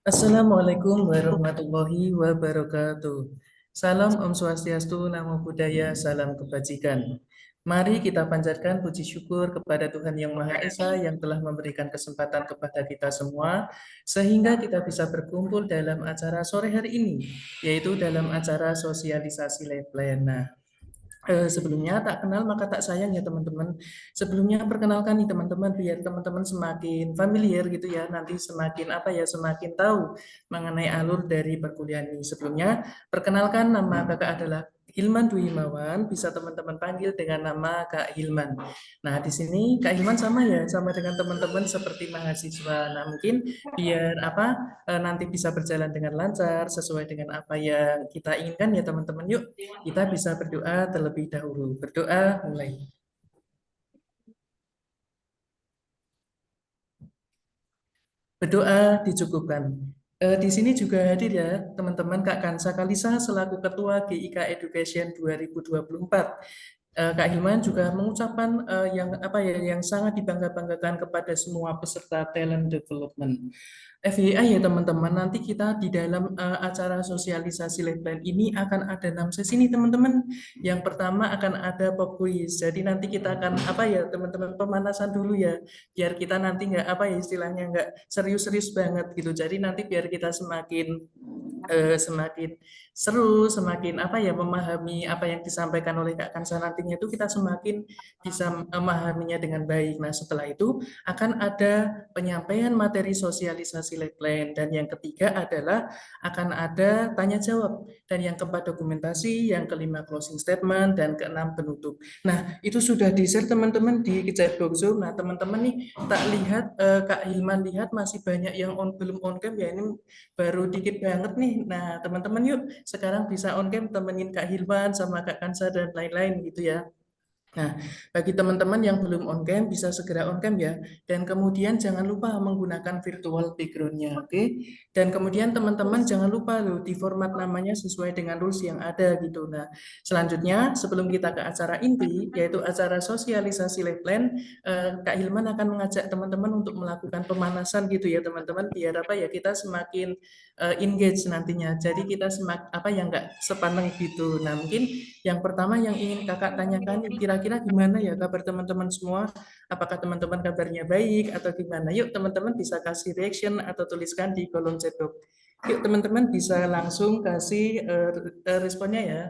Assalamualaikum warahmatullahi wabarakatuh. Salam Om Swastiastu, Namo Buddhaya, salam kebajikan. Mari kita panjatkan puji syukur kepada Tuhan Yang Maha Esa yang telah memberikan kesempatan kepada kita semua sehingga kita bisa berkumpul dalam acara sore hari ini, yaitu dalam acara sosialisasi Life Plan. Nah, sebelumnya tak kenal maka tak sayang ya teman-teman. Sebelumnya perkenalkan nih teman-teman biar teman-teman semakin familiar gitu ya. Nanti semakin apa ya semakin tahu mengenai alur dari perkuliahan ini. Sebelumnya perkenalkan nama kakak adalah Hilman Dwi Himawan, bisa teman-teman panggil dengan nama Kak Hilman. Nah, di sini Kak Hilman sama ya, sama dengan teman-teman seperti mahasiswa. Nah, mungkin biar apa nanti bisa berjalan dengan lancar sesuai dengan apa yang kita inginkan ya teman-teman. Yuk kita bisa berdoa terlebih dahulu. Berdoa mulai. Berdoa dicukupkan. Di sini juga hadir ya teman-teman Kak Kansa Kalisa selaku Ketua GIK Education 2024. Kak Hilman juga mengucapkan yang apa ya yang sangat dibangga-banggakan kepada semua peserta talent development. FYI ya teman-teman, nanti kita di dalam acara sosialisasi Lifeline ini akan ada 6 sesi nih teman-teman. Yang pertama akan ada pop quiz. Jadi nanti kita akan apa ya teman-teman pemanasan dulu ya, biar kita nanti nggak apa ya istilahnya nggak serius-serius banget gitu. Jadi nanti biar kita semakin seru, semakin apa ya memahami apa yang disampaikan oleh Kak Kansa nantinya itu kita semakin bisa memahaminya dengan baik. Nah, setelah itu akan ada penyampaian materi sosialisasi lab plan dan yang ketiga adalah akan ada tanya jawab dan yang keempat dokumentasi, yang kelima closing statement dan keenam penutup. Nah, itu sudah di-share teman-teman di chatbox Zoom. Nah, teman-teman nih tak lihat Kak Hilman lihat masih banyak yang belum on cam ya ini baru dikit banget nih. Nah, teman-teman yuk sekarang bisa on cam temenin Kak Hilman sama Kak Kansa dan lain-lain gitu ya. Nah, bagi teman-teman yang belum on cam bisa segera on cam ya. Dan kemudian jangan lupa menggunakan virtual background-nya, oke? Dan kemudian teman-teman jangan lupa loh di format namanya sesuai dengan rules yang ada gitu. Nah, selanjutnya sebelum kita ke acara inti yaitu acara sosialisasi live plan, Kak Hilman akan mengajak teman-teman untuk melakukan pemanasan gitu ya teman-teman biar apa ya kita semakin engage nantinya. Jadi kita semak apa yang nggak sepaneng gitu. Nah, mungkin yang pertama yang ingin kakak tanyakan, kira-kira gimana ya kabar teman-teman semua? Apakah teman-teman kabarnya baik atau gimana? Yuk teman-teman bisa kasih reaction atau tuliskan di kolom chat box. Yuk teman-teman bisa langsung kasih responnya ya.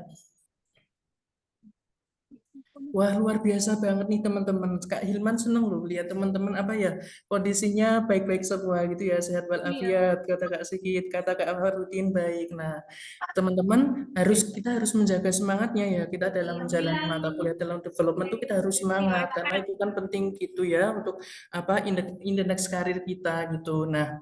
Wah, luar biasa banget nih teman-teman. Kak Hilman seneng loh lihat teman-teman apa ya kondisinya baik-baik semua gitu ya, sehat walafiat. Kata Kak Sigit, kata Kak Farudin baik. Nah, teman-teman kita harus menjaga semangatnya ya. Kita dalam menjalani mata kuliah dalam development tuh kita harus semangat karena itu kan penting gitu ya untuk apa in the next karir kita gitu. Nah,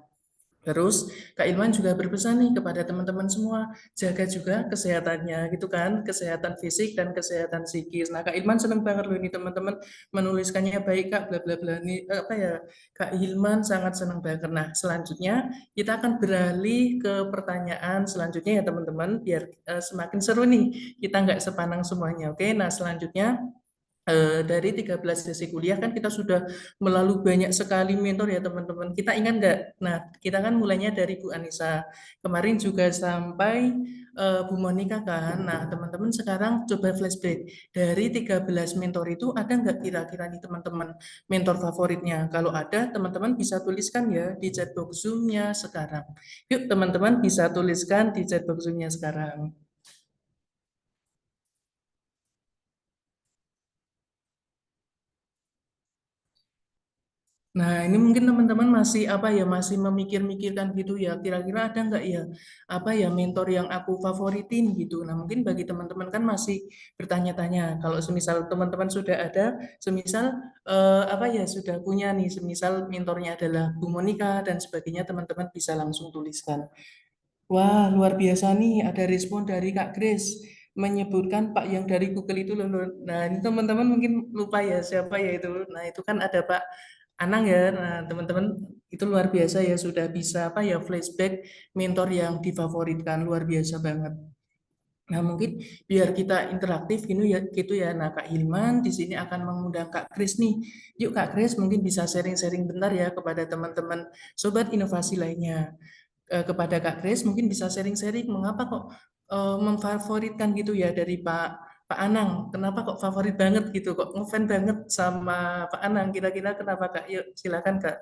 terus Kak Ilman juga berpesan nih kepada teman-teman semua, jaga juga kesehatannya gitu kan, kesehatan fisik dan kesehatan psikis. Nah Kak Ilman seneng banget loh ini teman-teman menuliskannya baik Kak, bla bla bla. Nih apa ya, Kak Hilman sangat senang banget. Nah selanjutnya kita akan beralih ke pertanyaan selanjutnya ya teman-teman, biar semakin seru nih, kita nggak sepanang semuanya. Oke, nah selanjutnya dari 13 sesi kuliah kan kita sudah melalui banyak sekali mentor ya teman-teman. Kita ingat nggak? Nah, kita kan mulainya dari Bu Anissa. Kemarin juga sampai Bu Monika kan. Nah, teman-teman sekarang coba flashback. Dari 13 mentor itu ada nggak kira-kira nih teman-teman mentor favoritnya? Kalau ada, teman-teman bisa tuliskan ya di chatbox Zoom-nya sekarang. Yuk teman-teman bisa tuliskan di chatbox Zoom-nya sekarang. Nah, ini mungkin teman-teman masih apa ya, masih memikir-mikirkan gitu ya. Kira-kira ada nggak ya apa ya mentor yang aku favoritin gitu. Nah, mungkin bagi teman-teman kan masih bertanya-tanya. Kalau semisal teman-teman sudah ada, semisal apa ya sudah punya nih, semisal mentornya adalah Bu Monika dan sebagainya, teman-teman bisa langsung tuliskan. Wah, luar biasa nih ada respon dari Kak Grace menyebutkan Pak yang dari Google itu loh. Loh. Nah, ini teman-teman mungkin lupa ya siapa ya itu. Nah, itu kan ada Pak Anang ya. Nah, teman-teman itu luar biasa ya sudah bisa apa ya flashback mentor yang difavoritkan luar biasa banget. Nah, mungkin biar kita interaktif gitu ya. Nah, Kak Hilman di sini akan mengundang Kak Kris nih. Yuk Kak Kris mungkin bisa sharing-sharing bentar ya kepada teman-teman sobat inovasi lainnya. kepada Kak Grace mungkin bisa sharing-sharing mengapa kok memfavoritkan gitu ya dari Pak Anang. Kenapa kok favorit banget gitu, kok ngefan banget sama Pak Anang. Kira-kira kenapa Kak? Yuk silakan Kak.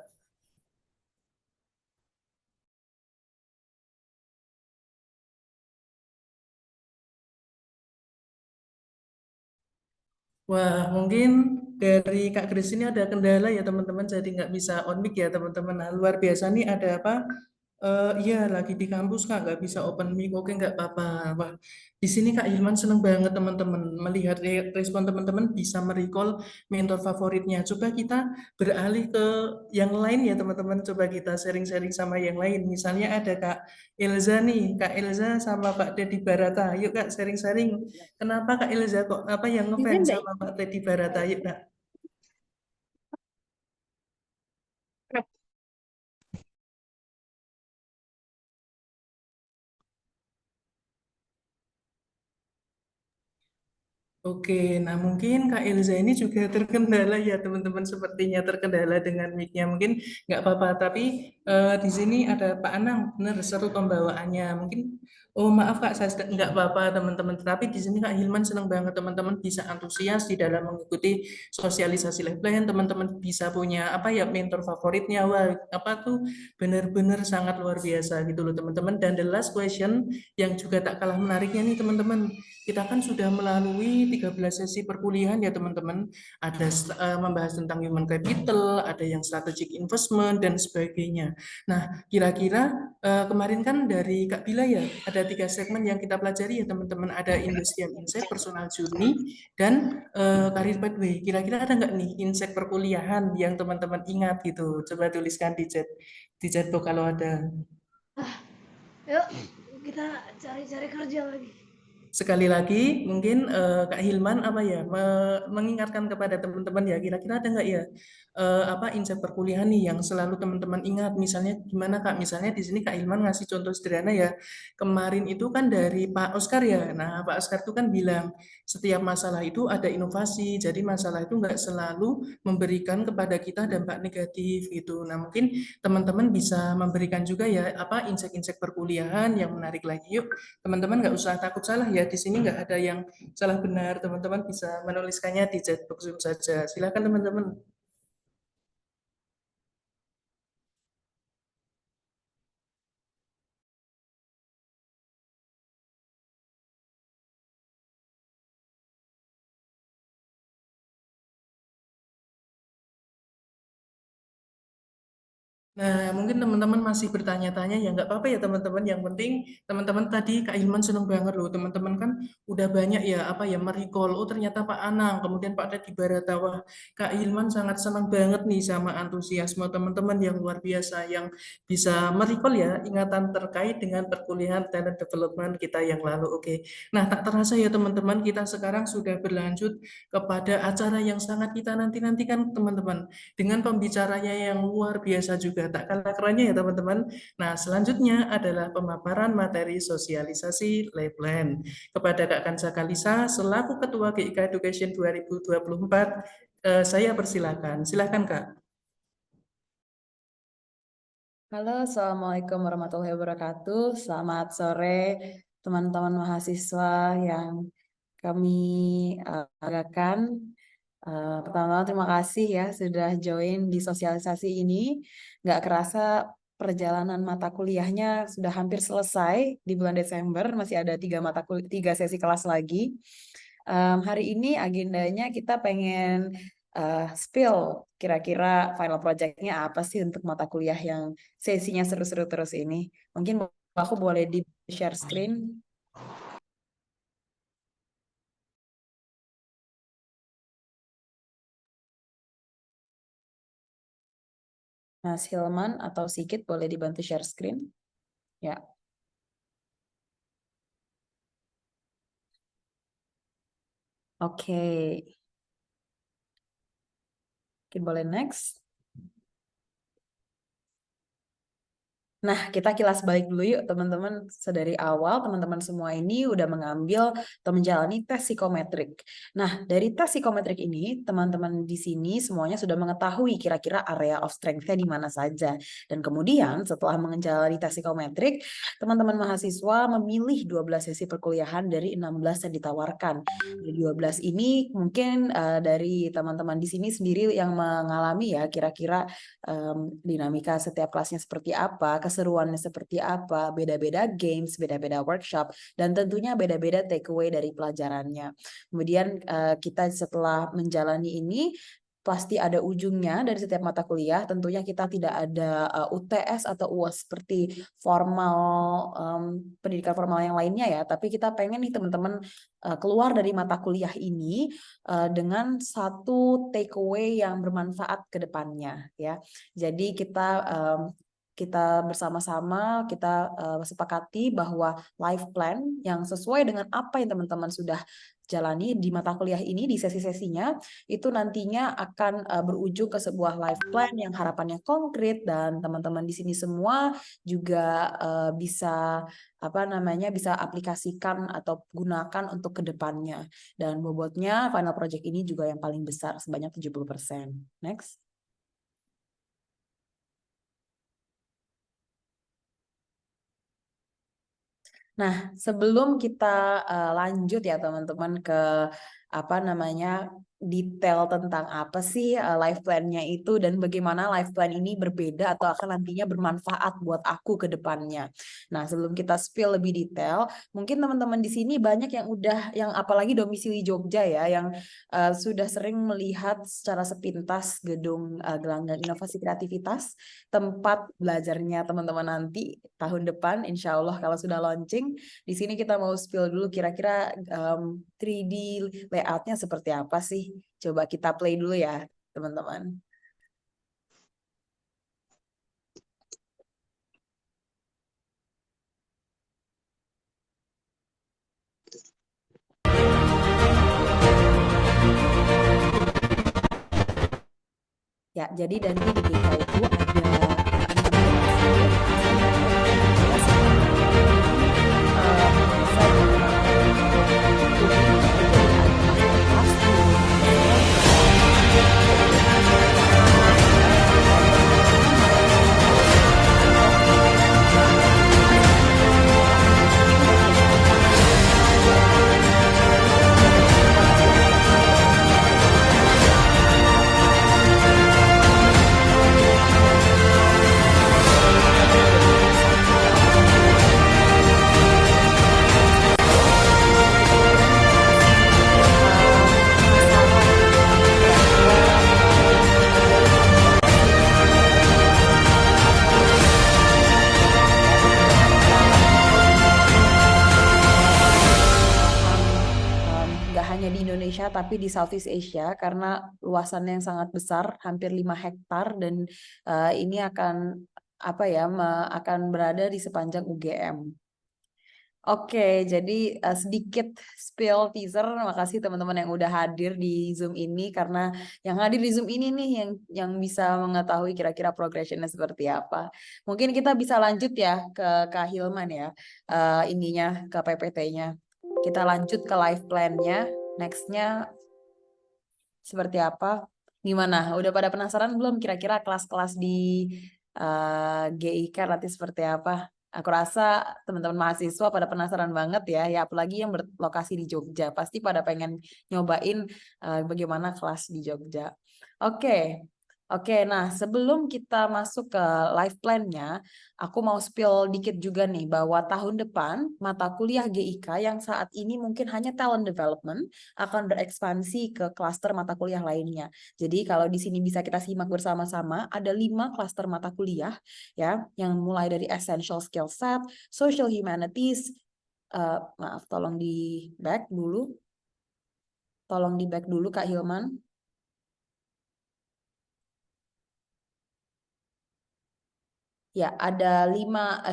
Wah, mungkin dari Kak Grace ini ada kendala ya teman-teman, jadi nggak bisa on mic ya teman-teman. Nah, luar biasa nih ada apa? Iya, lagi di kampus Kak, nggak bisa open mic. Oke, nggak apa-apa. Wah, di sini Kak Hilman seneng banget teman-teman melihat respon teman-teman bisa merecall mentor favoritnya. Coba kita beralih ke yang lain ya teman-teman. Coba kita sharing-sharing sama yang lain. Misalnya ada Kak Elza nih, Kak Elza sama Pak Dedi Barata. Yuk Kak sharing-sharing. Kenapa Kak Elza kok apa yang ngefans sama Pak Dedi Barata? Yuk Kak. Oke, nah mungkin Kak Ilza ini juga terkendala ya teman-teman, sepertinya terkendala dengan mic-nya. Mungkin nggak apa-apa, tapi di sini ada Pak Anang, benar seru pembawaannya. Mungkin, oh maaf Kak, saya nggak apa-apa teman-teman. Tapi di sini Kak Hilman senang banget teman-teman bisa antusias di dalam mengikuti sosialisasi live plan. Teman-teman bisa punya apa ya mentor favoritnya. Wah, apa tuh benar-benar sangat luar biasa gitu loh teman-teman. Dan the last question yang juga tak kalah menariknya nih teman-teman, kita kan sudah melalui 13 sesi perkuliahan ya teman-teman. Ada membahas tentang human capital, ada yang strategic investment dan sebagainya. Nah, kira-kira kemarin kan dari Kak Bila ya, ada 3 segmen yang kita pelajari ya teman-teman. Ada industrial insight, personal journey, dan career pathway. Kira-kira ada nggak nih insight perkuliahan yang teman-teman ingat gitu? Coba tuliskan di chat box kalau ada. Yuk, kita cari-cari kerja lagi. Sekali lagi, mungkin Kak Hilman apa ya mengingatkan kepada teman-teman ya, kira-kira ada nggak ya apa insight perkuliahan nih yang selalu teman-teman ingat? Misalnya gimana Kak? Misalnya di sini Kak Hilman ngasih contoh sederhana ya. Kemarin itu kan dari Pak Oscar ya. Nah, Pak Oscar itu kan bilang setiap masalah itu ada inovasi. Jadi masalah itu nggak selalu memberikan kepada kita dampak negatif gitu. Nah, mungkin teman-teman bisa memberikan juga ya apa insight-insight perkuliahan yang menarik lagi. Yuk teman-teman nggak usah takut salah ya, di sini nggak ada yang salah benar, teman-teman bisa menuliskannya di chat box Zoom saja. Silakan teman-teman. Nah, mungkin teman-teman masih bertanya-tanya ya nggak apa-apa ya teman-teman. Yang penting teman-teman tadi Kak Hilman seneng banget loh. Teman-teman kan udah banyak ya apa ya merecall. Oh ternyata Pak Anang, kemudian Pak Teddy Barata. Wah, Kak Hilman sangat senang banget nih sama antusiasme teman-teman yang luar biasa yang bisa merecall ya ingatan terkait dengan perkuliahan talent development kita yang lalu. Oke. Nah, tak terasa ya teman-teman kita sekarang sudah berlanjut kepada acara yang sangat kita nanti-nantikan teman-teman dengan pembicaranya yang luar biasa juga, tak kalah kerennya ya teman-teman. Nah, selanjutnya adalah pemaparan materi sosialisasi Lapland. Kepada Kak Kansa Kalisa, selaku Ketua GIK Education 2024, saya persilakan. Silakan Kak. Halo, Assalamualaikum warahmatullahi wabarakatuh. Selamat sore teman-teman mahasiswa yang kami banggakan. Pertama-tama terima kasih ya sudah join di sosialisasi ini. Nggak kerasa perjalanan mata kuliahnya sudah hampir selesai di bulan Desember. Masih ada 3 sesi kelas lagi. Hari ini agendanya kita pengen spill kira-kira final project-nya apa sih untuk mata kuliah yang sesinya seru-seru terus ini. Mungkin aku boleh di share screen. Mas Hilman atau Sigit boleh dibantu share screen? Ya. Oke. Oke, boleh next. Nah, kita kilas balik dulu yuk teman-teman. Sedari awal teman-teman semua ini udah mengambil atau menjalani tes psikometrik. Nah, dari tes psikometrik ini teman-teman di sini semuanya sudah mengetahui kira-kira area of strength-nya di mana saja. Dan kemudian setelah menjalani tes psikometrik, teman-teman mahasiswa memilih 12 sesi perkuliahan dari 16 yang ditawarkan. Dari 12 ini mungkin dari teman-teman di sini sendiri yang mengalami ya kira-kira dinamika setiap kelasnya seperti apa, keseruannya seperti apa, beda-beda games, beda-beda workshop, dan tentunya beda-beda takeaway dari pelajarannya. Kemudian kita setelah menjalani ini, pasti ada ujungnya dari setiap mata kuliah. Tentunya kita tidak ada UTS atau UAS seperti formal pendidikan formal yang lainnya ya. Tapi kita pengen nih teman-teman keluar dari mata kuliah ini dengan satu takeaway yang bermanfaat ke depannya ya. Jadi kita bersama-sama kita sepakati bahwa life plan yang sesuai dengan apa yang teman-teman sudah jalani di mata kuliah ini di sesi-sesinya itu nantinya akan berujung ke sebuah life plan yang harapannya konkret dan teman-teman di sini semua juga bisa bisa aplikasikan atau gunakan untuk kedepannya. Dan bobotnya final project ini juga yang paling besar sebanyak 70%. Next. Nah, sebelum kita lanjut ya teman-teman ke detail tentang apa sih life plan-nya itu dan bagaimana life plan ini berbeda atau akan nantinya bermanfaat buat aku ke depannya. Nah, sebelum kita spill lebih detail, mungkin teman-teman di sini banyak yang apalagi domisili Jogja ya, yang sudah sering melihat secara sepintas gedung Gelanggang Inovasi Kreativitas, tempat belajarnya teman-teman nanti tahun depan, insya Allah kalau sudah launching. Di sini kita mau spill dulu kira-kira 3D layoutnya seperti apa sih? Coba kita play dulu ya, teman-teman. Ya, jadi nanti di GK itu nggak hanya di Indonesia tapi di Southeast Asia karena luasannya yang sangat besar, hampir 5 hektar dan ini akan berada di sepanjang UGM. Oke, jadi sedikit spill teaser. Makasih teman-teman yang udah hadir di Zoom ini karena yang hadir di Zoom ini nih yang bisa mengetahui kira-kira progressionnya seperti apa. Mungkin kita bisa lanjut ya ke Kak Hilman ya, ke PPT-nya. Kita lanjut ke life plan-nya. Next-nya seperti apa? Gimana? Udah pada penasaran belum kira-kira kelas-kelas di GIK nanti seperti apa? Aku rasa teman-teman mahasiswa pada penasaran banget ya apalagi yang berlokasi di Jogja. Pasti pada pengen nyobain bagaimana kelas di Jogja. Oke, nah sebelum kita masuk ke life plan-nya, aku mau spill dikit juga nih bahwa tahun depan mata kuliah GIK yang saat ini mungkin hanya talent development akan berekspansi ke klaster mata kuliah lainnya. Jadi kalau di sini bisa kita simak bersama-sama, ada 5 klaster mata kuliah ya, yang mulai dari essential skill set, social humanities, tolong di back dulu Kak Hilman. Ya, ada 5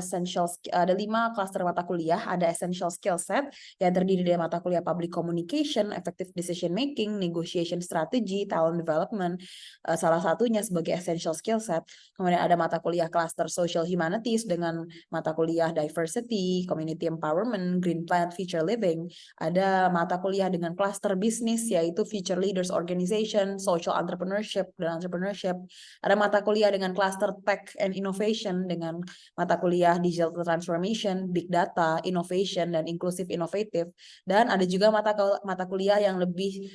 klaster mata kuliah. Ada essential skill set yang terdiri dari mata kuliah public communication, effective decision making, negotiation strategy, talent development. Salah satunya sebagai essential skill set. Kemudian ada mata kuliah cluster social humanities dengan mata kuliah diversity, community empowerment, green planet, future living. Ada mata kuliah dengan cluster bisnis yaitu future leaders organization, social entrepreneurship dan entrepreneurship. Ada mata kuliah dengan cluster tech and innovation dengan mata kuliah digital transformation, big data, innovation dan inclusive innovative. Dan ada juga mata kuliah yang lebih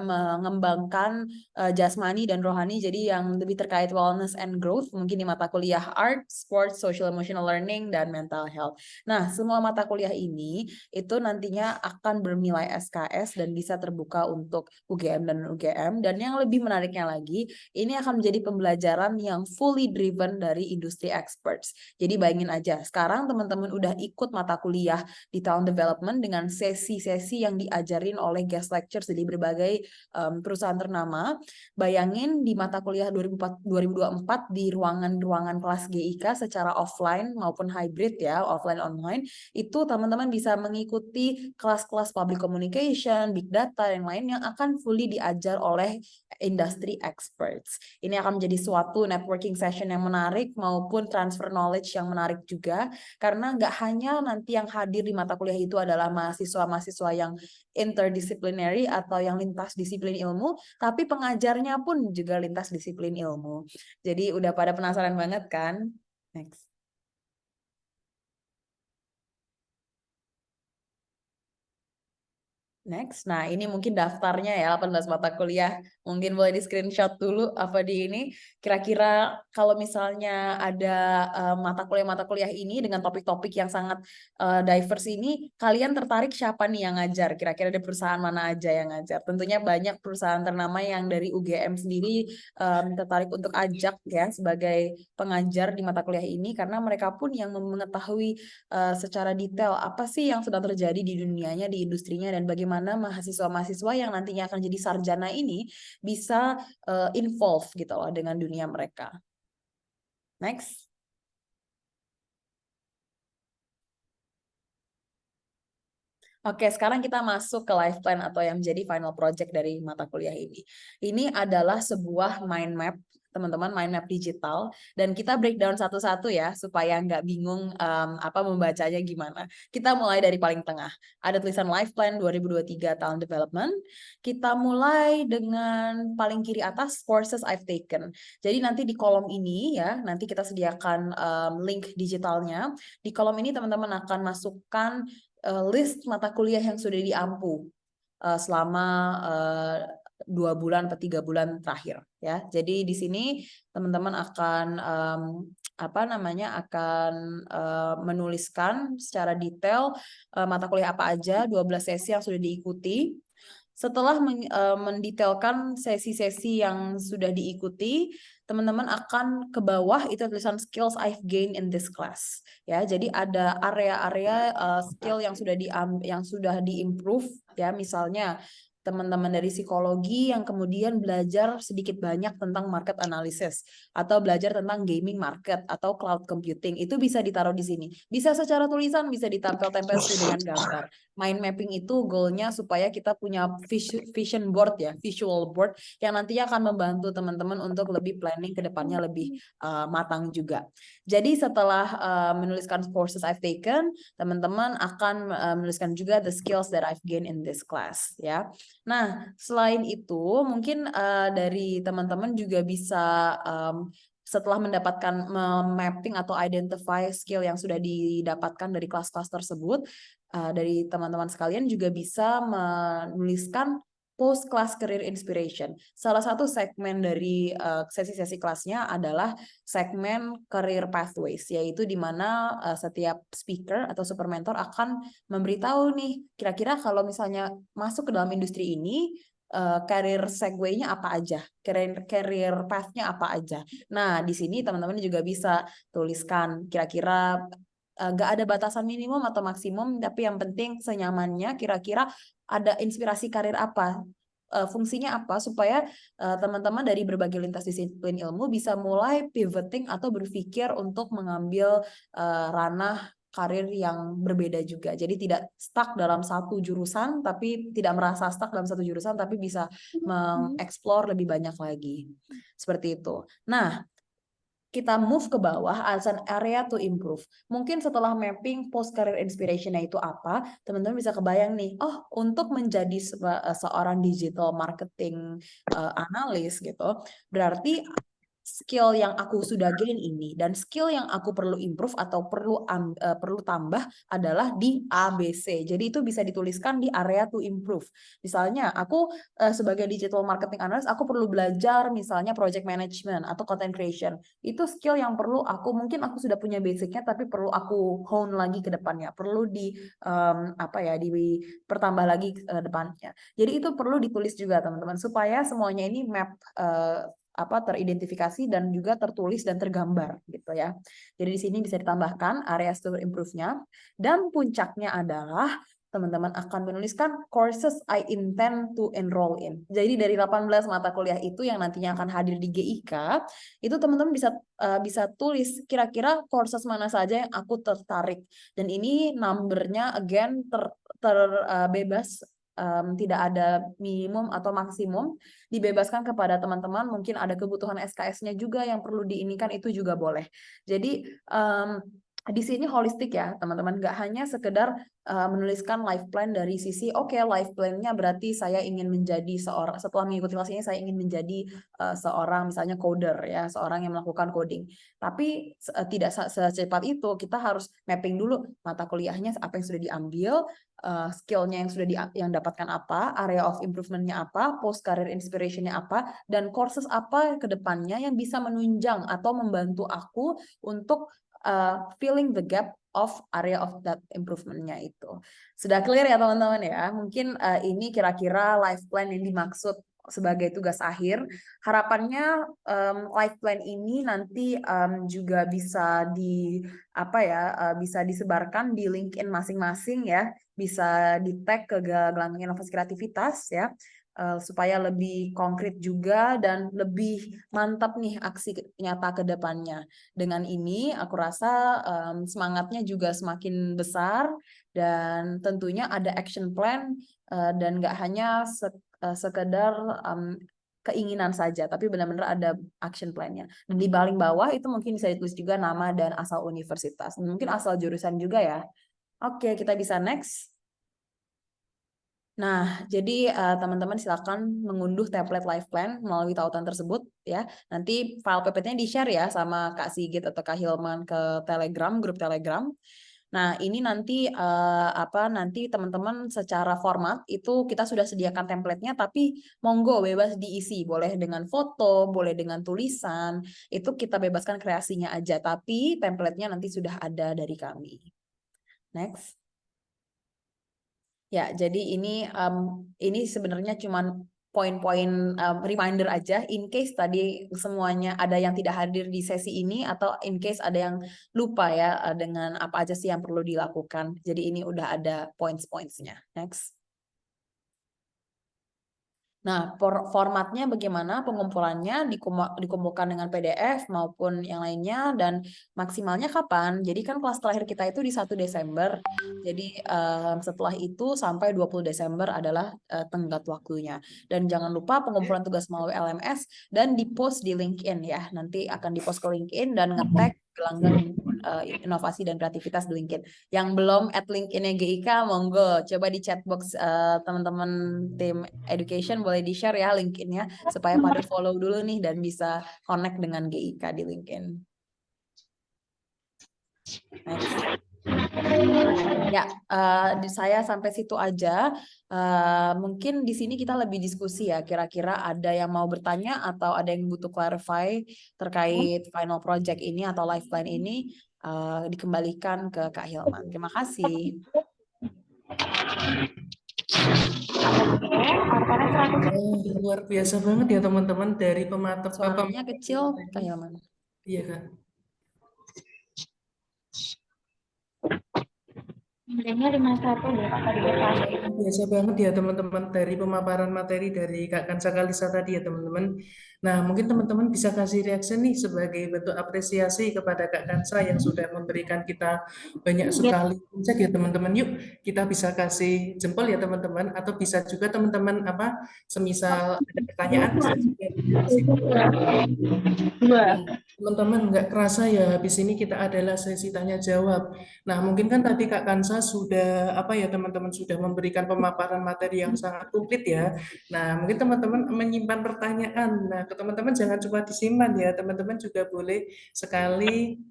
mengembangkan jasmani dan rohani, jadi yang lebih terkait wellness and growth, mungkin di mata kuliah art, sports, social emotional learning dan mental health. Nah, semua mata kuliah ini itu nantinya akan bernilai SKS dan bisa terbuka untuk UGM dan UGM. Dan yang lebih menariknya lagi, ini akan menjadi pembelajaran yang fully driven dari industry experts. Jadi bayangin aja, sekarang teman-teman udah ikut mata kuliah di talent development dengan sesi-sesi yang diajarin oleh guest lectures dari berbagai perusahaan ternama. Bayangin di mata kuliah 2024 di ruangan-ruangan kelas GIK secara offline maupun hybrid ya, offline online, itu teman-teman bisa mengikuti kelas-kelas public communication, big data, yang lain yang akan fully diajar oleh industry experts. Ini akan menjadi suatu networking session yang menarik maupun transfer knowledge yang menarik juga, karena nggak hanya nanti yang hadir di mata kuliah itu adalah mahasiswa-mahasiswa yang interdisciplinary atau yang lintas disiplin ilmu, tapi pengajarnya pun juga lintas disiplin ilmu. Jadi udah pada penasaran banget kan? Next. Next. Nah, ini mungkin daftarnya ya, 18 mata kuliah. Mungkin boleh di screenshot dulu apa di ini. Kira-kira kalau misalnya ada mata kuliah ini dengan topik-topik yang sangat diverse ini, kalian tertarik siapa nih yang ngajar? Kira-kira ada perusahaan mana aja yang ngajar? Tentunya banyak perusahaan ternama yang dari UGM sendiri tertarik untuk ajak ya sebagai pengajar di mata kuliah ini, karena mereka pun yang mengetahui secara detail apa sih yang sedang terjadi di dunianya, di industrinya, dan bagaimana mahasiswa-mahasiswa yang nantinya akan jadi sarjana ini bisa involve gitu loh dengan dunia mereka. Next. Oke, sekarang kita masuk ke life plan atau yang menjadi final project dari mata kuliah ini. Ini adalah sebuah mind map, teman-teman, mind map digital, dan kita breakdown satu-satu ya supaya nggak bingung membacanya gimana. Kita mulai dari paling tengah. Ada tulisan life plan 2023 talent development. Kita mulai dengan paling kiri atas courses I've taken. Jadi nanti di kolom ini ya, nanti kita sediakan link digitalnya. Di kolom ini teman-teman akan masukkan list mata kuliah yang sudah diampu selama 2 bulan atau 3 bulan terakhir ya. Jadi di sini teman-teman akan menuliskan secara detail mata kuliah apa aja, 12 sesi yang sudah diikuti. Setelah mendetailkan sesi-sesi yang sudah diikuti, teman-teman akan ke bawah itu tulisan skills I've gained in this class. Ya, jadi ada area-area skill yang sudah diimprove ya, misalnya teman-teman dari psikologi yang kemudian belajar sedikit banyak tentang market analysis atau belajar tentang gaming market atau cloud computing, itu bisa ditaruh di sini. Bisa secara tulisan, bisa ditempel-tempel dengan gambar. Mind mapping itu goalnya supaya kita punya vision board ya, visual board yang nantinya akan membantu teman-teman untuk lebih planning ke depannya lebih matang juga. Jadi setelah menuliskan courses I've taken, teman-teman akan menuliskan juga the skills that I've gained in this class ya. Nah, selain itu mungkin dari teman-teman juga bisa setelah mendapatkan mapping atau identify skill yang sudah didapatkan dari kelas-kelas tersebut, dari teman-teman sekalian juga bisa menuliskan post-class career inspiration. Salah satu segmen dari sesi-sesi kelasnya adalah segmen career pathways, yaitu di mana setiap speaker atau super mentor akan memberitahu nih, kira-kira kalau misalnya masuk ke dalam industri ini, career segue-nya apa aja, career path-nya apa aja. Nah, di sini teman-teman juga bisa tuliskan kira-kira nggak ada batasan minimum atau maksimum, tapi yang penting senyamannya kira-kira ada inspirasi karir apa fungsinya apa supaya teman-teman dari berbagai lintas disiplin ilmu bisa mulai pivoting atau berpikir untuk mengambil ranah karir yang berbeda juga. Jadi tidak stuck dalam satu jurusan, tapi tidak merasa stuck dalam satu jurusan, tapi bisa mengeksplor lebih banyak lagi. Seperti itu. Nah, kita move ke bawah as an area to improve. Mungkin setelah mapping post career inspiration-nya itu apa, teman-teman bisa kebayang nih, oh untuk menjadi seorang digital marketing analis gitu, berarti skill yang aku sudah gain ini dan skill yang aku perlu improve atau perlu tambah adalah di ABC. Jadi itu bisa dituliskan di area to improve. Misalnya aku sebagai digital marketing analyst aku perlu belajar misalnya project management atau content creation. Itu skill yang perlu mungkin aku sudah punya basicnya tapi perlu aku hone lagi ke depannya. Perlu dipertambah lagi ke depannya. Jadi itu perlu ditulis juga teman-teman supaya semuanya ini map teridentifikasi dan juga tertulis dan tergambar gitu ya. Jadi di sini bisa ditambahkan area to improve-nya dan puncaknya adalah teman-teman akan menuliskan courses I intend to enroll in. Jadi dari 18 mata kuliah itu yang nantinya akan hadir di GIK, itu teman-teman bisa tulis kira-kira courses mana saja yang aku tertarik. Dan ini number-nya again bebas, tidak ada minimum atau maksimum, dibebaskan kepada teman-teman. Mungkin ada kebutuhan SKS-nya juga yang perlu diinikan, itu juga boleh. Jadi di sini holistik ya teman-teman, nggak hanya sekedar menuliskan life plan dari sisi life plan-nya berarti saya ingin menjadi seorang, setelah mengikuti kelas ini saya ingin menjadi seorang misalnya coder ya, seorang yang melakukan coding. Tapi tidak secepat itu, kita harus mapping dulu mata kuliahnya apa yang sudah diambil, skill-nya yang sudah yang dapatkan apa, area of improvement-nya apa, post career inspiration-nya apa, dan courses apa ke depannya yang bisa menunjang atau membantu aku untuk filling the gap of area of that improvement-nya itu. Sudah clear ya teman-teman ya? Mungkin ini kira-kira life plan yang dimaksud sebagai tugas akhir. Harapannya life plan ini nanti juga bisa bisa disebarkan di LinkedIn masing-masing ya, bisa di-tag ke Gelanggang Inovasi Kreativitas ya, supaya lebih konkret juga dan lebih mantap nih aksi nyata ke depannya. Dengan ini aku rasa semangatnya juga semakin besar dan tentunya ada action plan dan nggak hanya sekedar keinginan saja, tapi benar-benar ada action plan-nya. Dan di paling bawah itu mungkin bisa ditulis juga nama dan asal universitas, mungkin asal jurusan juga ya. Oke, kita bisa next. Nah, jadi teman-teman silakan mengunduh template life plan melalui tautan tersebut ya. Nanti file PPT-nya di-share ya sama Kak Sigit atau Kak Hilman ke Telegram, grup Telegram. Nah, ini nanti nanti teman-teman secara format itu kita sudah sediakan template-nya, tapi monggo bebas diisi, boleh dengan foto, boleh dengan tulisan, itu kita bebaskan kreasinya aja, tapi template-nya nanti sudah ada dari kami. Next. Ya, jadi ini sebenarnya cuman poin-poin reminder aja in case tadi semuanya ada yang tidak hadir di sesi ini atau in case ada yang lupa ya dengan apa aja sih yang perlu dilakukan. Jadi ini udah ada points-pointsnya. Next. Nah, formatnya bagaimana pengumpulannya, dikumpulkan dengan PDF maupun yang lainnya, dan maksimalnya kapan? Jadi kan kelas terakhir kita itu di 1 Desember. Jadi setelah itu sampai 20 Desember adalah tenggat waktunya. Dan jangan lupa pengumpulan tugas melalui LMS dan di-post di LinkedIn ya. Nanti akan di-post ke LinkedIn dan nge-tag Gelanggang Inovasi dan Kreativitas di LinkedIn. Yang belum add LinkedIn-nya GIK, monggo coba di chatbox teman-teman tim education boleh di-share ya LinkedIn-nya supaya pada follow dulu nih dan bisa connect dengan GIK di LinkedIn. Next. Ya, saya sampai situ aja. Mungkin di sini kita lebih diskusi ya. Kira-kira ada yang mau bertanya atau ada yang butuh clarify terkait final project ini atau life plan ini, dikembalikan ke Kak Hilman. Terima kasih. Luar biasa banget ya teman-teman dari pemateri. Suaranya kecil, Kak Hilman. Iya Kak. Nilainya 51 deh kakak di depan. Biasa banget ya teman-teman dari pemaparan materi dari Kak Kansa Kalisa tadi ya teman-teman. Nah, mungkin teman-teman bisa kasih reaksi nih sebagai bentuk apresiasi kepada Kak Kansa yang sudah memberikan kita banyak sekali insight ya teman-teman. Yuk, kita bisa kasih jempol ya teman-teman, atau bisa juga teman-teman semisal ada pertanyaan bisa juga kasih. Nah, teman-teman nggak kerasa ya habis ini kita adalah sesi tanya jawab. Nah, mungkin kan tadi Kak Kansa sudah teman-teman sudah memberikan pemaparan materi yang sangat komplit ya. Nah, mungkin teman-teman menyimpan pertanyaan. Nah, ke teman-teman jangan cuma disimpan ya, teman-teman juga boleh sekali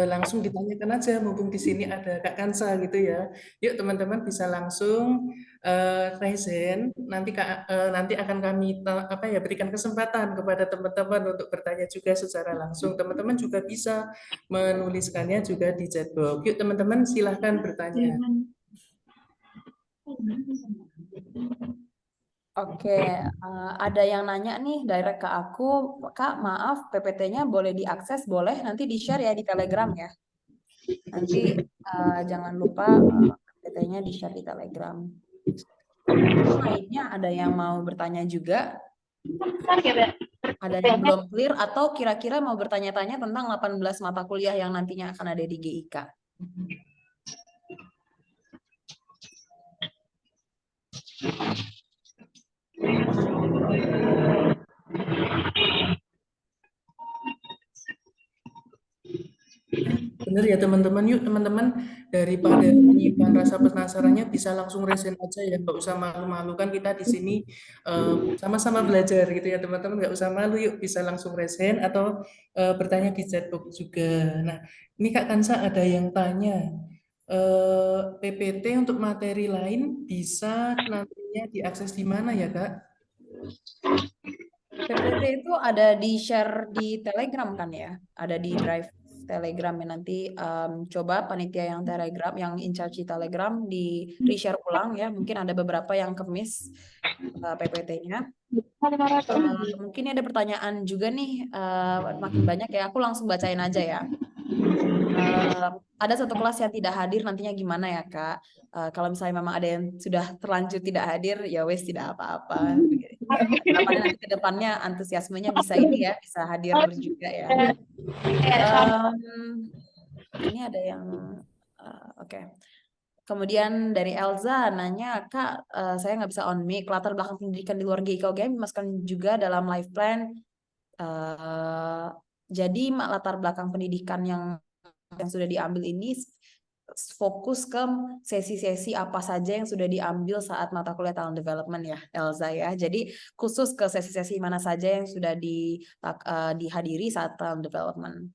langsung ditanyakan aja, mumpung di sini ada Kak Kansa gitu ya. Yuk teman-teman bisa langsung raise hand. Nanti akan kami berikan kesempatan kepada teman-teman untuk bertanya juga secara langsung. Teman-teman juga bisa menuliskannya juga di chat box. Yuk teman-teman silahkan bertanya. Oke, ada yang nanya nih direct ke aku, Kak, maaf PPT-nya boleh diakses, boleh nanti di-share ya di Telegram ya. Nanti jangan lupa PPT-nya di-share di Telegram. Lainnya ada yang mau bertanya juga? Ada yang belum clear atau kira-kira mau bertanya-tanya tentang 18 mata kuliah yang nantinya akan ada di GIK? Bener ya teman-teman, yuk teman-teman daripada menyimpan rasa penasarannya bisa langsung resen aja ya, nggak usah malu-malu kan kita di sini sama-sama belajar gitu ya teman-teman, nggak usah malu, yuk bisa langsung resen atau bertanya di chatbox juga. Nah, ini Kak Kansa ada yang tanya, PPT untuk materi lain bisa nantinya diakses di mana ya Kak? PPT itu ada di-share di Telegram kan ya? Ada di drive Telegram ya, nanti coba panitia yang Telegram, yang in charge di Telegram di reshare ulang ya. Mungkin ada beberapa yang kemis PPT-nya. Mungkin ada pertanyaan juga nih, makin banyak ya. Aku langsung bacain aja ya. Ada satu kelas yang tidak hadir, nantinya gimana ya Kak? Kalau misalnya memang ada yang sudah terlanjur tidak hadir, ya wes tidak apa-apa. Harapannya nanti ke depannya antusiasmenya bisa ini ya, bisa hadir juga ya. Ini ada yang oke. Kemudian dari Elza nanya, Kak, saya nggak bisa on mic, latar belakang pendidikan di luar GIK UGM dimasukkan juga dalam life plan. Jadi latar belakang pendidikan yang sudah diambil ini fokus ke sesi-sesi apa saja yang sudah diambil saat mata kuliah talent development ya Elza ya. Jadi khusus ke sesi-sesi mana saja yang sudah dihadiri saat talent development.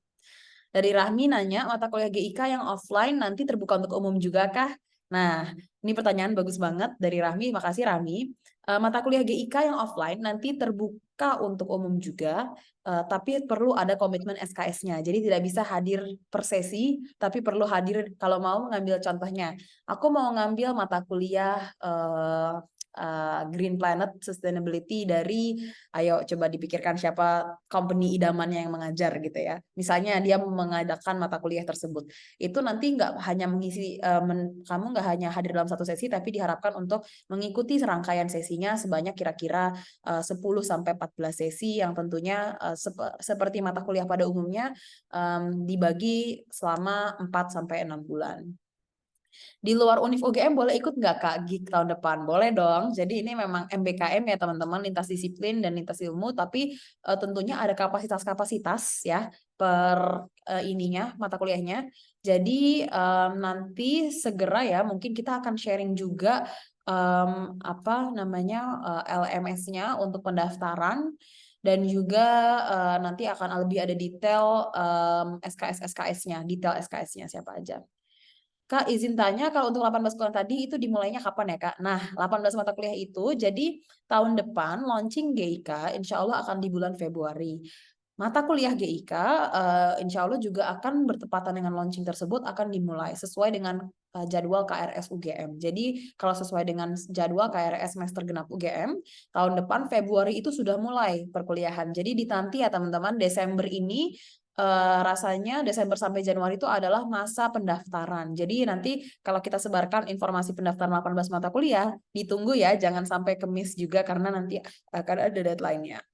Dari Rahmi nanya, mata kuliah GIK yang offline nanti terbuka untuk umum juga kah? Nah, ini pertanyaan bagus banget dari Rahmi. Makasih Rahmi. Mata kuliah GIK yang offline nanti terbuka untuk umum juga, tapi perlu ada komitmen SKS-nya. Jadi tidak bisa hadir per sesi, tapi perlu hadir kalau mau ngambil contohnya. Aku mau ngambil mata kuliah Green Planet Sustainability dari, ayo coba dipikirkan siapa company idamannya yang mengajar gitu ya. Misalnya dia mengadakan mata kuliah tersebut. Itu nanti nggak hanya mengisi, kamu nggak hanya hadir dalam satu sesi, tapi diharapkan untuk mengikuti serangkaian sesinya sebanyak kira-kira 10-14 sesi yang tentunya seperti mata kuliah pada umumnya dibagi selama 4-6 bulan. Di luar Univ UGM boleh ikut nggak Kak GIK tahun depan? Boleh dong. Jadi ini memang MBKM ya teman-teman, lintas disiplin dan lintas ilmu, tapi tentunya ada kapasitas-kapasitas ya per ininya mata kuliahnya. Jadi nanti segera ya mungkin kita akan sharing juga LMS-nya untuk pendaftaran. Dan juga nanti akan lebih ada detail SKS-SKS-nya, detail SKS-nya siapa aja. Kak, izin tanya, kalau untuk 18 bulan tadi itu dimulainya kapan ya, Kak? Nah, 18 mata kuliah itu, jadi tahun depan launching GIK, insya Allah akan di bulan Februari. Mata kuliah GIK, insya Allah juga akan bertepatan dengan launching tersebut, akan dimulai sesuai dengan jadwal KRS UGM. Jadi, kalau sesuai dengan jadwal KRS semester genap UGM, tahun depan Februari itu sudah mulai perkuliahan. Jadi, nanti ya teman-teman, Desember ini, rasanya Desember sampai Januari itu adalah masa pendaftaran. Jadi nanti kalau kita sebarkan informasi pendaftaran 18 mata kuliah, ditunggu ya, jangan sampai ke miss juga karena nanti akan ada deadline-nya.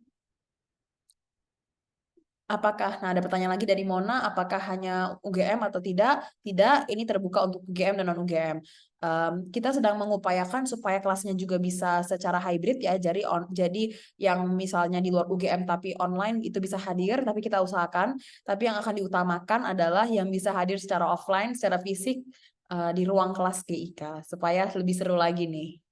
Apakah, nah ada pertanyaan lagi dari Mona, apakah hanya UGM atau tidak? Tidak, ini terbuka untuk UGM dan non-UGM. Kita sedang mengupayakan supaya kelasnya juga bisa secara hybrid ya, jadi yang misalnya di luar UGM tapi online itu bisa hadir, tapi kita usahakan. Tapi yang akan diutamakan adalah yang bisa hadir secara offline, secara fisik di ruang kelas GIK, supaya lebih seru lagi nih.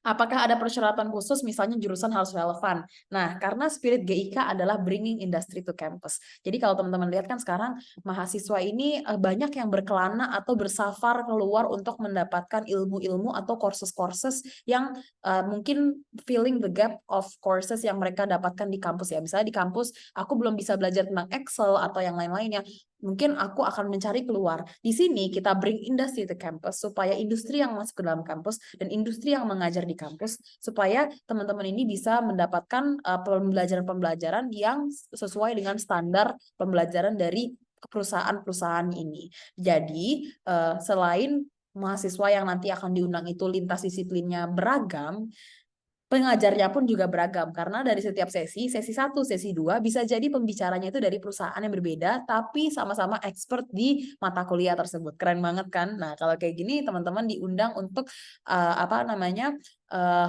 Apakah ada persyaratan khusus, misalnya jurusan harus relevan? Nah, karena spirit GIK adalah bringing industry to campus. Jadi kalau teman-teman lihat kan sekarang mahasiswa ini banyak yang berkelana atau bersafar keluar untuk mendapatkan ilmu-ilmu atau courses-courses yang mungkin filling the gap of courses yang mereka dapatkan di kampus ya. Misalnya di kampus aku belum bisa belajar tentang Excel atau yang lain-lainnya. Mungkin aku akan mencari keluar. Di sini kita bring industry to campus supaya industri yang masuk ke dalam kampus dan industri yang mengajar di kampus supaya teman-teman ini bisa mendapatkan pembelajaran-pembelajaran yang sesuai dengan standar pembelajaran dari perusahaan-perusahaan ini. Jadi selain mahasiswa yang nanti akan diundang itu lintas disiplinnya beragam, pengajarnya pun juga beragam karena dari setiap sesi 1, sesi 2 bisa jadi pembicaranya itu dari perusahaan yang berbeda tapi sama-sama expert di mata kuliah tersebut. Keren banget kan? Nah, kalau kayak gini teman-teman diundang untuk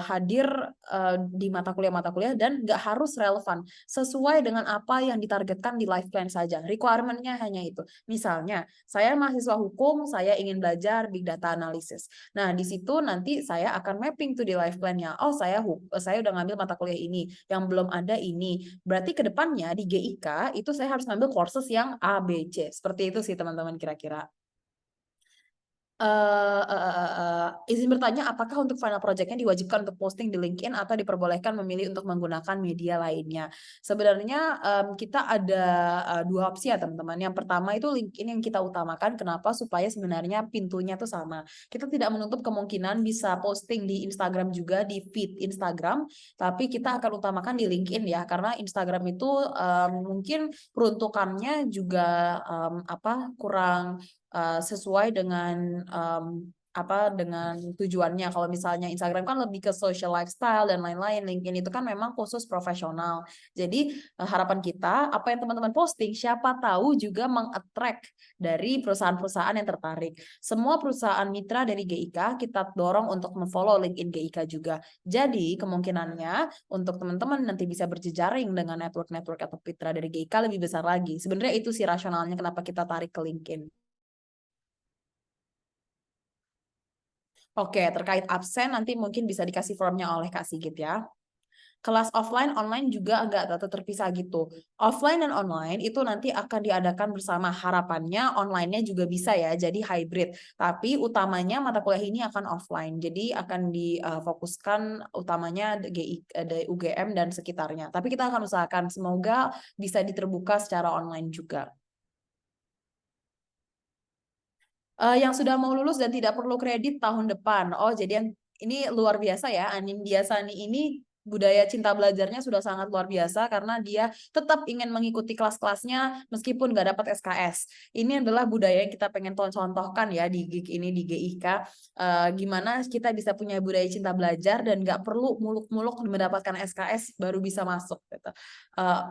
hadir di mata kuliah dan nggak harus relevan sesuai dengan apa yang ditargetkan di life plan saja. Requirement-nya hanya itu. Misalnya, saya mahasiswa hukum, saya ingin belajar big data analysis. Nah, di situ nanti saya akan mapping tuh di life plan-nya. Oh, saya udah ngambil mata kuliah ini, yang belum ada ini. Berarti ke depannya di GIK itu saya harus ngambil courses yang A, B, C. Seperti itu sih teman-teman kira-kira. Izin bertanya, apakah untuk final project-nya diwajibkan untuk posting di LinkedIn atau diperbolehkan memilih untuk menggunakan media lainnya? Sebenarnya kita ada dua opsi ya teman-teman. Yang pertama itu LinkedIn yang kita utamakan. Kenapa? Supaya sebenarnya pintunya tuh sama. Kita tidak menutup kemungkinan bisa posting di Instagram juga, di feed Instagram. Tapi kita akan utamakan di LinkedIn ya. Karena Instagram itu mungkin peruntukannya juga kurang sesuai dengan dengan tujuannya. Kalau misalnya Instagram kan lebih ke social lifestyle dan lain-lain, LinkedIn itu kan memang khusus profesional. Jadi harapan kita apa yang teman-teman posting siapa tahu juga meng-attract dari perusahaan-perusahaan yang tertarik. Semua perusahaan mitra dari GIK kita dorong untuk memfollow LinkedIn GIK juga. Jadi kemungkinannya untuk teman-teman nanti bisa berjejaring dengan network-network atau mitra dari GIK lebih besar lagi. Sebenarnya itu sih rasionalnya kenapa kita tarik ke LinkedIn. Oke, terkait absen nanti mungkin bisa dikasih formnya oleh Kak Sigit ya. Kelas offline, online juga agak terpisah gitu. Offline dan online itu nanti akan diadakan bersama. Harapannya online-nya juga bisa ya, jadi hybrid. Tapi utamanya mata kuliah ini akan offline. Jadi akan difokuskan utamanya UGM dan sekitarnya. Tapi kita akan usahakan semoga bisa diterbuka secara online juga. Yang sudah mau lulus dan tidak perlu kredit tahun depan. Oh, jadi yang ini luar biasa ya. Anindya Sani ini budaya cinta belajarnya sudah sangat luar biasa karena dia tetap ingin mengikuti kelas-kelasnya meskipun nggak dapat SKS. Ini adalah budaya yang kita pengen contohkan ya di GIK ini, di GIK. Gimana kita bisa punya budaya cinta belajar dan nggak perlu muluk-muluk mendapatkan SKS baru bisa masuk. Gitu.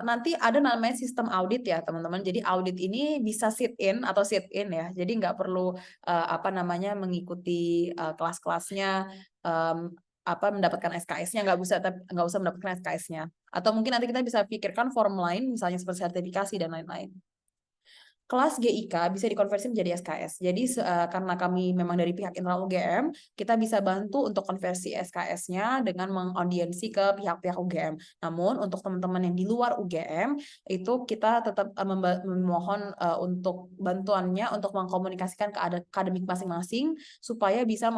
Nanti ada namanya sistem audit ya teman-teman. Jadi audit ini bisa sit in atau sit in ya. Jadi nggak perlu mengikuti kelas-kelasnya mendapatkan SKS-nya, nggak usah mendapatkan SKS-nya. Atau mungkin nanti kita bisa pikirkan form lain misalnya seperti sertifikasi dan lain-lain. Kelas GIK bisa dikonversi menjadi SKS. Jadi karena kami memang dari pihak internal UGM, kita bisa bantu untuk konversi SKS-nya dengan mengaudiensi ke pihak-pihak UGM. Namun untuk teman-teman yang di luar UGM, itu kita tetap memohon untuk bantuannya untuk mengkomunikasikan ke akademik masing-masing supaya bisa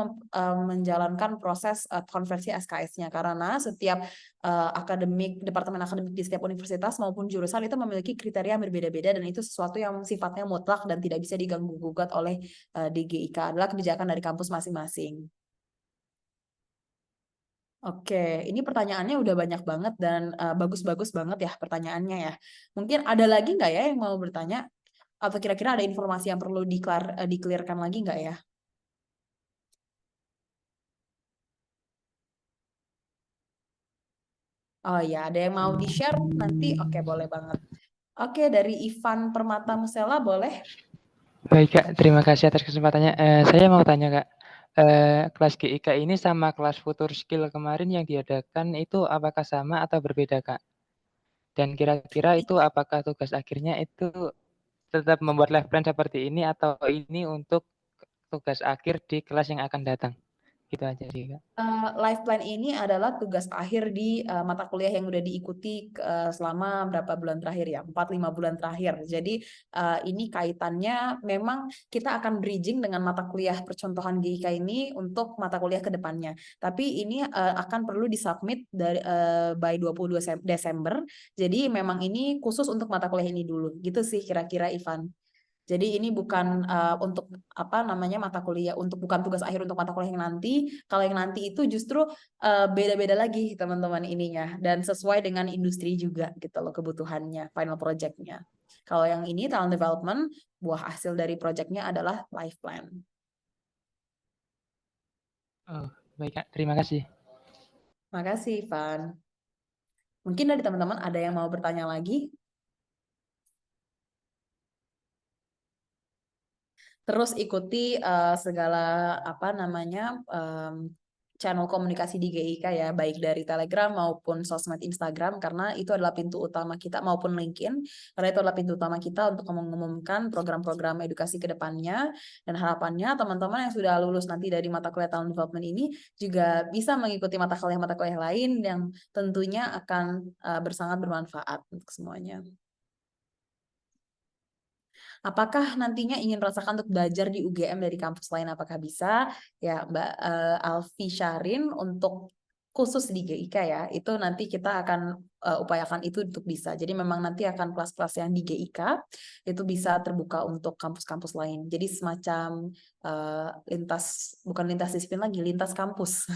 menjalankan proses konversi SKS-nya. Karena setiap departemen akademik di setiap universitas maupun jurusan itu memiliki kriteria yang berbeda-beda dan itu sesuatu yang sifatnya mutlak dan tidak bisa diganggu-gugat oleh DGIK, adalah kebijakan dari kampus masing-masing. Oke, ini pertanyaannya udah banyak banget dan bagus-bagus banget ya pertanyaannya ya. Mungkin ada lagi nggak ya yang mau bertanya? Atau kira-kira ada informasi yang perlu di-clearkan lagi nggak ya? Oh ya, ada yang mau di-share nanti? Oke, boleh banget. Oke, dari Ivan Permata Musela boleh? Baik Kak, terima kasih atas kesempatannya. Saya mau tanya Kak, kelas GIK ini sama kelas Futur Skill kemarin yang diadakan itu apakah sama atau berbeda Kak? Dan kira-kira itu apakah tugas akhirnya itu tetap membuat life plan seperti ini atau ini untuk tugas akhir di kelas yang akan datang? Gitu aja sih Kak. Life plan ini adalah tugas akhir di mata kuliah yang udah diikuti selama berapa bulan terakhir ya, 4-5 bulan terakhir. Jadi ini kaitannya memang kita akan bridging dengan mata kuliah percontohan GIK ini untuk mata kuliah ke depannya. Tapi ini akan perlu disubmit by 22 Desember. Jadi memang ini khusus untuk mata kuliah ini dulu. Gitu sih kira-kira Ivan. Jadi ini bukan untuk apa namanya mata kuliah bukan tugas akhir untuk mata kuliah yang nanti. Kalau yang nanti itu justru beda-beda lagi teman-teman ininya dan sesuai dengan industri juga gitu loh kebutuhannya final projectnya. Kalau yang ini talent development buah hasil dari projectnya adalah life plan. Oh, baik Kak, terima kasih. Makasih Ivan. Mungkin dari teman-teman ada yang mau bertanya lagi? Terus ikuti segala apa namanya channel komunikasi di GIK ya, baik dari Telegram maupun sosmed Instagram karena itu adalah pintu utama kita maupun LinkedIn karena itu adalah pintu utama kita untuk mengumumkan program-program edukasi ke depannya dan harapannya teman-teman yang sudah lulus nanti dari mata kuliah talent development ini juga bisa mengikuti mata kuliah lain yang tentunya akan sangat bermanfaat untuk semuanya. Apakah nantinya ingin merasakan untuk belajar di UGM dari kampus lain? Apakah bisa? Ya, Mbak Alfi Syarin untuk khusus di GIK ya, itu nanti kita akan upayakan itu untuk bisa. Jadi memang nanti akan kelas-kelas yang di GIK itu bisa terbuka untuk kampus-kampus lain. Jadi semacam bukan lintas disiplin lagi, lintas kampus.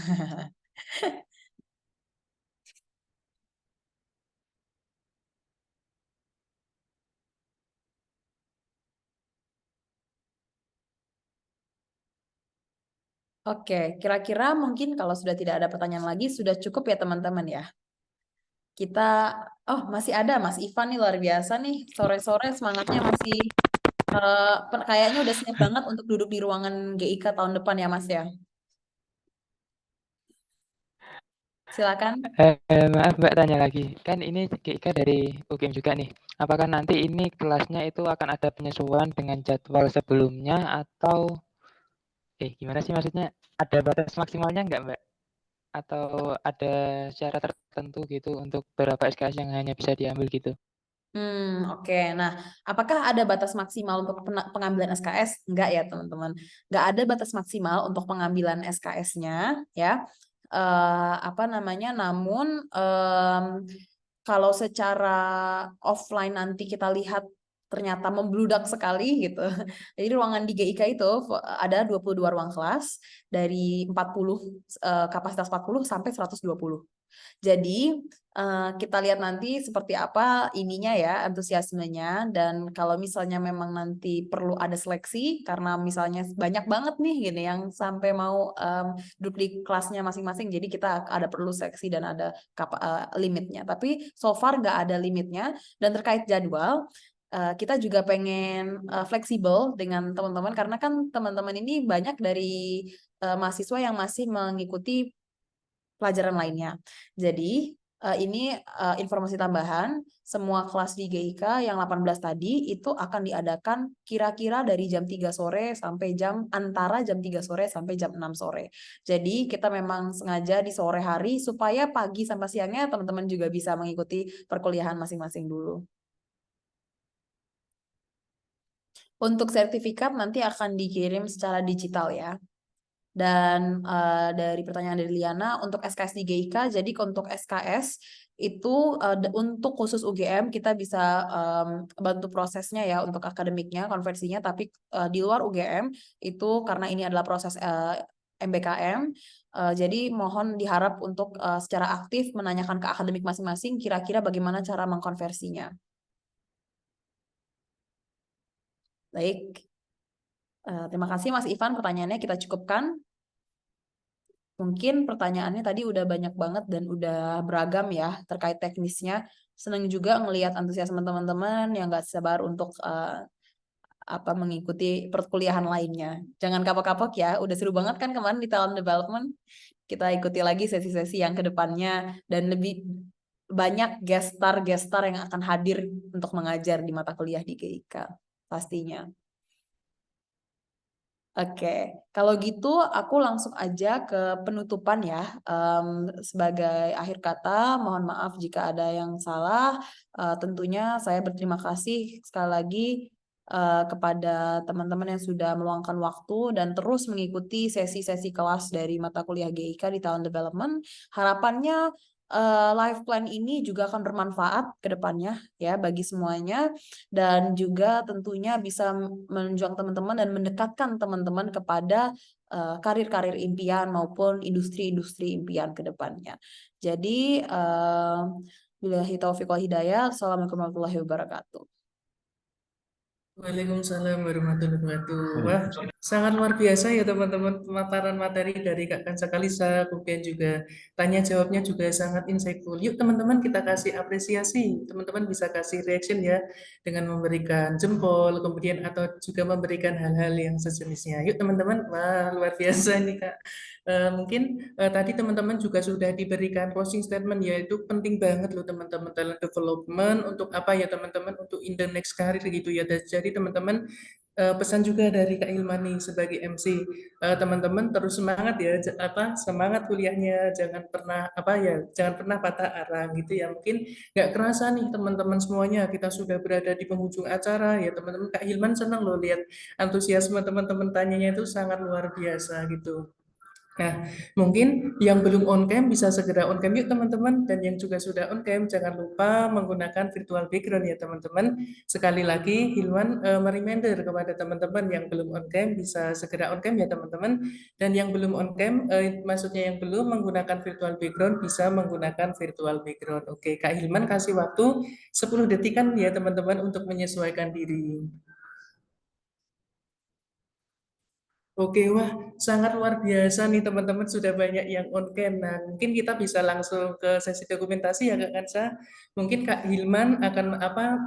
Oke, kira-kira mungkin kalau sudah tidak ada pertanyaan lagi, sudah cukup ya teman-teman ya. Masih ada Mas Ivan nih luar biasa nih. Sore-sore semangatnya masih kayaknya udah siap banget untuk duduk di ruangan GIK tahun depan ya Mas ya. Silakan. Maaf Mbak tanya lagi, kan ini GIK dari UGM juga nih. Apakah nanti ini kelasnya itu akan ada penyesuaian dengan jadwal sebelumnya atau gimana sih maksudnya? Ada batas maksimalnya nggak Mbak? Atau ada syarat tertentu gitu untuk beberapa SKS yang hanya bisa diambil gitu? Oke. Nah, apakah ada batas maksimal untuk pengambilan SKS? Enggak ya, teman-teman. Enggak ada batas maksimal untuk pengambilan SKS-nya, ya. Namun kalau secara offline nanti kita lihat ternyata membludak sekali gitu. Jadi ruangan di GIK itu ada 22 ruang kelas dari 40 kapasitas 40 sampai 120. Jadi kita lihat nanti seperti apa ininya ya antusiasmenya dan kalau misalnya memang nanti perlu ada seleksi karena misalnya banyak banget nih gini yang sampai mau duduk di kelasnya masing-masing jadi kita ada perlu seleksi dan ada limitnya tapi so far nggak ada limitnya dan terkait jadwal kita juga pengen fleksibel dengan teman-teman karena kan teman-teman ini banyak dari mahasiswa yang masih mengikuti pelajaran lainnya. Jadi ini informasi tambahan, semua kelas di GIK yang 18 tadi itu akan diadakan kira-kira dari jam 3 sore sampai antara jam 3 sore sampai jam 6 sore. Jadi kita memang sengaja di sore hari supaya pagi sampai siangnya teman-teman juga bisa mengikuti perkuliahan masing-masing dulu. Untuk sertifikat nanti akan dikirim secara digital ya. Dan dari pertanyaan dari Liana, untuk SKS di GIK, jadi untuk SKS itu untuk khusus UGM kita bisa bantu prosesnya ya untuk akademiknya, konversinya, tapi di luar UGM itu karena ini adalah proses MBKM. Jadi mohon diharap untuk secara aktif menanyakan ke akademik masing-masing kira-kira bagaimana cara mengkonversinya. Baik. Terima kasih Mas Ivan, pertanyaannya kita cukupkan. Mungkin pertanyaannya tadi udah banyak banget dan udah beragam ya terkait teknisnya. Senang juga ngelihat antusiasme teman-teman yang gak sabar untuk mengikuti perkuliahan lainnya. Jangan kapok-kapok ya, udah seru banget kan kemarin di talent development. Kita ikuti lagi sesi-sesi yang kedepannya dan lebih banyak gestar yang akan hadir untuk mengajar di mata kuliah di GIK pastinya. Oke, kalau gitu aku langsung aja ke penutupan ya. Sebagai akhir kata, mohon maaf jika ada yang salah. Tentunya saya berterima kasih sekali lagi kepada teman-teman yang sudah meluangkan waktu dan terus mengikuti sesi-sesi kelas dari mata kuliah GIK di Talent Development. Harapannya life plan ini juga akan bermanfaat ke depannya ya bagi semuanya dan juga tentunya bisa menunjang teman-teman dan mendekatkan teman-teman kepada karir-karir impian maupun industri-industri impian ke depannya. Jadi billahi taufiq wal hidayah. Assalamualaikum warahmatullahi wabarakatuh. Waalaikumsalam warahmatullahi wabarakatuh. Wah, sangat luar biasa ya teman-teman pemaparan materi dari Kak Kansa Kalisa, kemudian juga tanya jawabnya juga sangat insightful. Yuk teman-teman kita kasih apresiasi, teman-teman bisa kasih reaction ya dengan memberikan jempol, kemudian atau juga memberikan hal-hal yang sejenisnya. Yuk teman-teman, wah luar biasa nih Kak. Mungkin tadi teman-teman juga sudah diberikan closing statement yaitu penting banget loh teman-teman talent development untuk apa ya teman-teman untuk in the next career gitu ya. Jadi teman-teman pesan juga dari Kak Hilmani sebagai MC teman-teman terus semangat ya semangat kuliahnya jangan pernah patah arang gitu ya. Mungkin nggak kerasa nih teman-teman semuanya kita sudah berada di penghujung acara ya teman-teman. Kak Hilman senang loh lihat antusiasme teman-teman tanyanya itu sangat luar biasa gitu. Nah, mungkin yang belum on cam bisa segera on cam yuk teman-teman, dan yang juga sudah on cam jangan lupa menggunakan virtual background ya teman-teman. Sekali lagi Hilman mereminder kepada teman-teman yang belum on cam bisa segera on cam ya teman-teman, dan yang belum on cam maksudnya yang belum menggunakan virtual background bisa menggunakan virtual background. Oke, Kak Hilman kasih waktu 10 detikan ya teman-teman untuk menyesuaikan diri. Oke, wah sangat luar biasa nih teman-teman sudah banyak yang on cam. Nah, mungkin kita bisa langsung ke sesi dokumentasi ya Kak Kansa. Mungkin Kak Hilman akan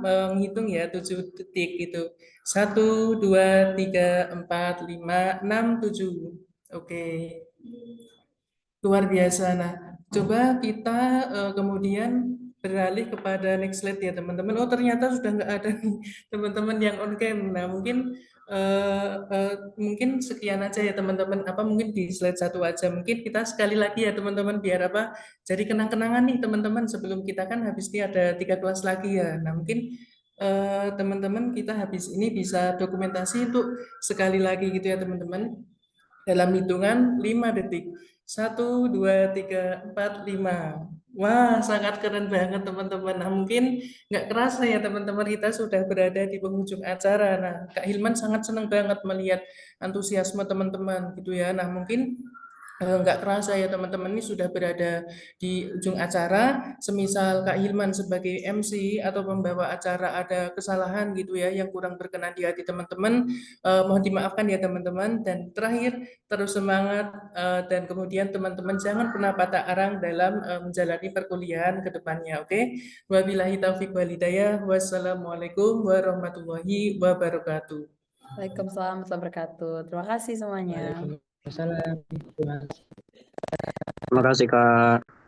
menghitung ya 7 detik gitu. 1, 2, 3, 4, 5, 6, 7. Oke. Luar biasa. Nah, coba kita kemudian beralih kepada next slide ya teman-teman. Oh ternyata sudah nggak ada nih teman-teman yang on cam. Nah mungkin sekian aja ya teman-teman. Mungkin di slide 1 aja. Mungkin kita sekali lagi ya teman-teman biar jadi kenang-kenangan nih teman-teman sebelum kita kan habis ini ada 3 kelas lagi ya. Nah mungkin teman-teman kita habis ini bisa dokumentasi untuk sekali lagi gitu ya teman-teman. Dalam hitungan 5 detik. 1, 2, 3, 4, 5. Wah, sangat keren banget teman-teman. Nah, mungkin nggak kerasa ya teman-teman kita sudah berada di penghujung acara. Nah, Kak Hilman sangat senang banget melihat antusiasme teman-teman gitu ya. Nah, mungkin nggak kerasa ya teman-teman ini sudah berada di ujung acara. Semisal Kak Hilman sebagai MC atau pembawa acara ada kesalahan gitu ya yang kurang berkenan di hati teman-teman, mohon dimaafkan ya teman-teman. Dan terakhir terus semangat dan kemudian teman-teman jangan pernah patah arang dalam menjalani perkuliahan ke depannya. Oke? Wabillahi taufiq wal hidayah. Wassalamualaikum warahmatullahi wabarakatuh. Waalaikumsalam warahmatullahi wabarakatuh. Terima kasih semuanya. Waalaikumsalam. Terima kasih. Terima kasih Kak.